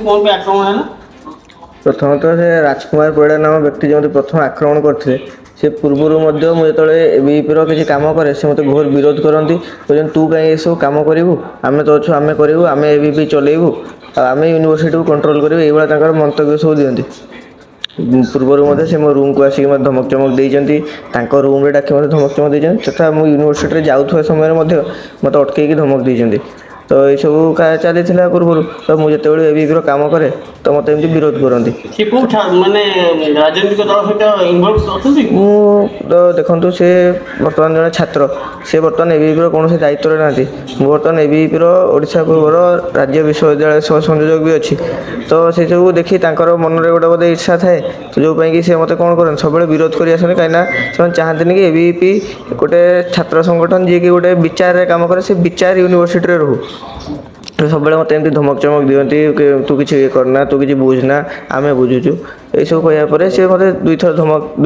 कौन पे आक्रमण है ना प्रथमतः से राजकुमार परिड़ा नाम व्यक्ति जो प्रथम आक्रमण करते से पूर्वर मुझे एबीपी किसी कम कै से मत घोर विरोध करती कहते तू कहीं ये सब कम करूँ आम तो अच्छु आम करूँ आम एबीपी चलेबू आम यूनिवर्सिटी को कंट्रोल करूँ ये मंतव्य सब दिखती पूर्वर से मो रूम को आसिक धमक चमक देती रूम डाक मत धमक चमक देती तथा मुझे यूनिवर्सिटी जाऊा समय मत अटकई धमक देती तो ये सब चली पूर्व तो मुझे जो एबीपी कम कै तो मत एमती विरोध करती से को माने राजनीतिक दल सहित इन्वॉल्व अछंती तो देखो सी बर्तमान जड़े छात्र सी बर्तमान एबीपी कौन दायित्व ना बर्तमान एबीपी ओडिशा पूर्वर राज्य विश्वविद्यालय सह संयोजक भी अच्छी तो से सब देखी मन में गोटे बोधे इच्छा थाए तो जो कि सी मत कौन कर सब विरोध कर आसने कहीं चाहते कि एबीपी गोटे छात्र संगठन जी कि गोटे विचार कम करे से विचार यूनिवर्सिटी रू सब मत एमती धमक चमक दिखती तू किसी ये करना तू किसी बुझना आम बुझुचु यही सब कहपर सी मत दुई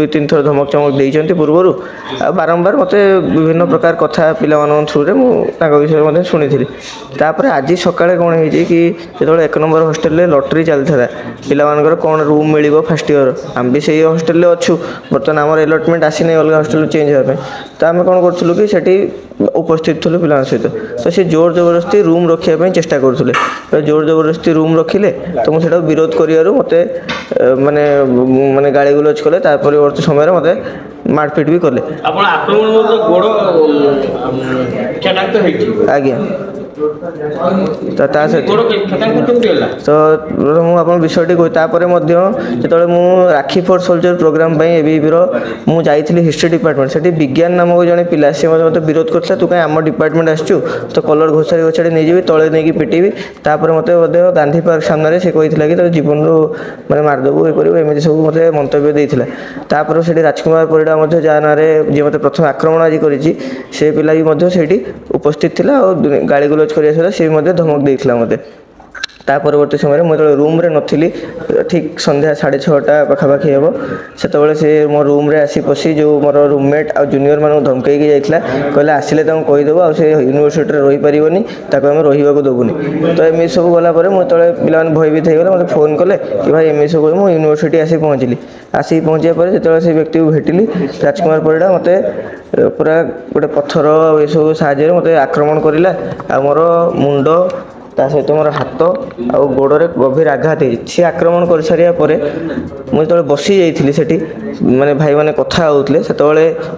तीन थर धमक चमक देते पूर्वर आ बारंबार मत विभिन्न प्रकार कथा पिला थ्रू विषय में शुणी तापर आज सका कौन है कि जो एक नंबर हॉस्टेल लटरी चलता पिला कौन रूम मिल फास्ट इयर आम भी से हॉस्टेल अच्छु बर्तमान आम अलटमेंट आसी अलग हॉस्टेल चेंज होगा तो आम कौन करूँ कि सेठी उपस्थित थलु पिला सहित तो सी जोर जबरदस्ती रूम रखापी चेष्टा करुले तो जोर जबरदस्ती रूम रखिले तो मुझे विरोध कर मत माने माने गाड़ी गुलज कले परवर्ती समय मत मारपिट भी कले आज्ञा तो मुझे विषयटी कही जो राखी फॉर सोल्जर प्रोग्राम एबीपी मु जाइली हिस्ट्री डिपार्टमेंट से विज्ञान नामक जड़े पिला सी मत विरोध करता तू कहीं आम डिपार्टमेंट आसचु तो कलर घोषाड़ी घोषाड़ी नहीं जी तले नहीं पिटेबी तापर मत गांधी पार्क सामने से कही कि तो जीवन मैंने मारदेबू ये करूँ एमती सब मत मंतव्य देता तापर से राजकुमार परिड़ा जहाँ ना जी मत प्रथम आक्रमण आज कर पिला भी उपस्थित थी और गाड़ी गुलज कर सी धमक देता मत ता परवर्ती समय मुझे रूम रे नथिली ठीक संध्या 6:30 पाखापाखि हे से से मो रूम रे आसी पशी जो मोर रूममेट आ जूनियर मान धमकई जाइला कहले आसिले कहीदेव आ यूनिवर्सिटी रही पारनी आम रही देवुनि तो एम सब गलापर मुझे पिला भयभीत होगले मतलब फोन कले कि भाई एम सब मुझे यूनिवर्सिटी आसी पहुँचली आसिक पहुँचा पर जो से व्यक्ति को भेटिली राजकुमार परिड़ा मत पूरा गोटे पत्थर ये सब साहय मत आक्रमण करला आ मोर मुंड ता सहित मोर हाथ आ गोड़े गभीर आघात सी आक्रमण कर सारापर मुझे जो बसी जाइली सेठी माने भाई मैंने कथा होते से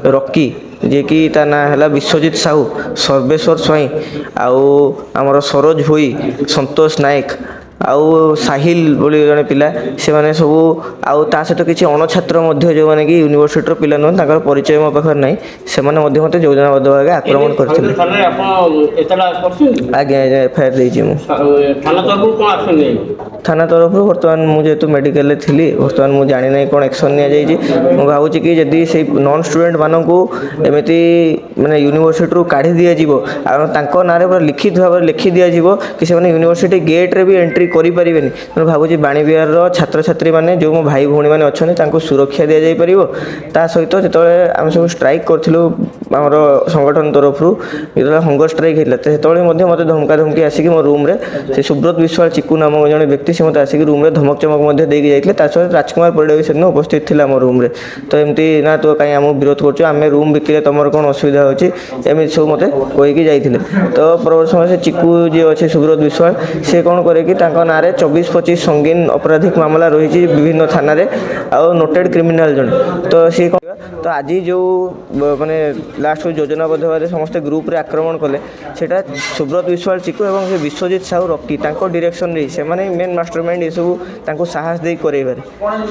रॉकी जी कि ता ना है विश्वजीत साहू सर्वेश्वर स्वाई आमर सरोज भोई संतोष नायक आउ साहिल बोली जड़े पिला से माने सब आउ ता सहित किसी अणछात्र जो मैंने कि यूनिवर्सिटी पिला नुह परिचय मो पाखे ना से मत योजनाबद्ध भाव आक्रमण करते आज्ञा एफआईआर देती थाना तरफ बर्तमान मुझे मेडिकल थी बर्तमान मुझे जानी ना कौन एक्शन नि भावुँ कि जदि से नॉन स्टूडेंट मानक एमती माने यूनिवर्सिटी काढ़ी दिज्व ना पूरा लिखित भाव लिखि दिज्व कि से यूनिवर्सिटी गेट रे भी एंट्री करें भावुँ बाणी विहार छात्र छात्री मैंने जो मो भाई भौणी मैंने अच्छा सुरक्षा दि जापर ता सहित जो आम सब स्ट्राइक करूँ आमर संगठन तरफ जो हंगर स्ट्राइक होता है मत धमका धमकी आसिक मो रूम रे से सुब्रत विश्वाल चिकू नामक जड़े व्यक्ति से मत आसिक रूम रे धमक चमक देते जाते राजकुमार परिड़ा भी से उपस्थित थी मो रूम रे तो एमती ना तो कहीं आम विरोध करें रूम बिकिले तुम कौन असुविधा होती सब मत कहीकि जाते तो परवर्त समय से चिकू जी अच्छे सुब्रत विश्वाल सी कौन करे कि ना 24-25 संगीन अपराधिक मामला रही विभिन्न थाना नोटेड क्रिमिनाल जन तो सी तो आज जो माने लास्ट योजनाबद्ध भाव समस्त ग्रुप रे आक्रमण कले सेटा सुब्रत विश्वाल चिकू और से विश्वजीत साहू रॉकी डायरेक्शन रे से माने मेन मास्टरमाइंड ये सब साहस दे करेबारे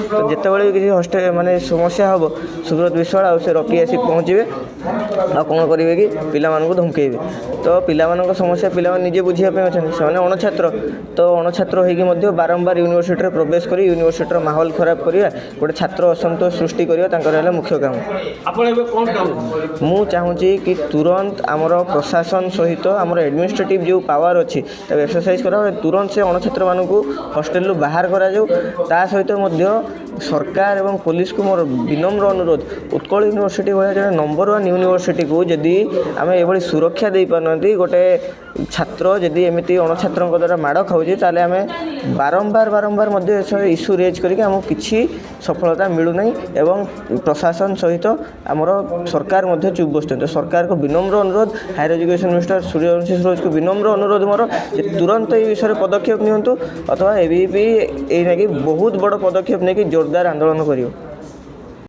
तो जितेबाला किसी हॉस्टेल माने समस्या हम सुब्रत विश्वाल और से रॉकी आसी पहुँचे आ कौन करेंगे कि पिला मानक धमकेबे तो पिला मानक समस्या पिला निजे बुझापी अच्छा से अणछात्र तो अणछात्र होगी बारंबार यूनिवर्सिटी प्रवेश कर यूनिवर्सिटी माहौल खराब करिया गोटे छात्र असंतोष सृष्टि करा मुख्य काम मु चाहूँगी कि तुरंत आमर प्रशासन सहित आमर एडमिनिस्ट्रेटिव जो पावर अच्छी एक्सरसाइज करा तुरंत से अणछात्र मानक हॉस्टेल बाहर करा ता सहित सरकार और पुलिस को मोर विनम्र अनुरोध उत्कल यूनिवर्सिटी भाई जो नंबर 1 यूनिवर्सिटी को जदि आम ये सुरक्षा दे पारना गोटे छात्र जदि एमती अणछात्रों द्वारा माड़ खाऊे ताले आम ବାରମ୍ବାର ମଧ୍ୟ ଏସବୁ ଇସ୍ୟୁ ରେଜ୍ କରିକି ଆମକୁ କିଛି ସଫଳତା ମିଳୁନାହିଁ ଏବଂ ପ୍ରଶାସନ ସହିତ ଆମର ସରକାର ମଧ୍ୟ ଚୁପ୍ ବସୁଛନ୍ତି। ସରकारକୁ ବିନମ୍ର ଅନୁରୋଧ, ହାୟର ଏଜୁକେସନ୍ ମିନିଷ୍ଟର ସୂର୍ଯ୍ୟବଂଶୀ ସୁରଜକୁ ବିନମ୍ର ଅନୁରୋଧ ମୋର ଯେ ତୁରନ୍ତ ଏହି ବିଷୟରେ ପଦକ୍ଷେପ ନିଅନ୍ତୁ ଅଥବା ABP ଏଇ ନାକି ବହୁତ ବଡ଼ ପଦକ୍ଷେପ ନେଇକି ଜୋରଦାର ଆନ୍ଦୋଳନ କରିବ।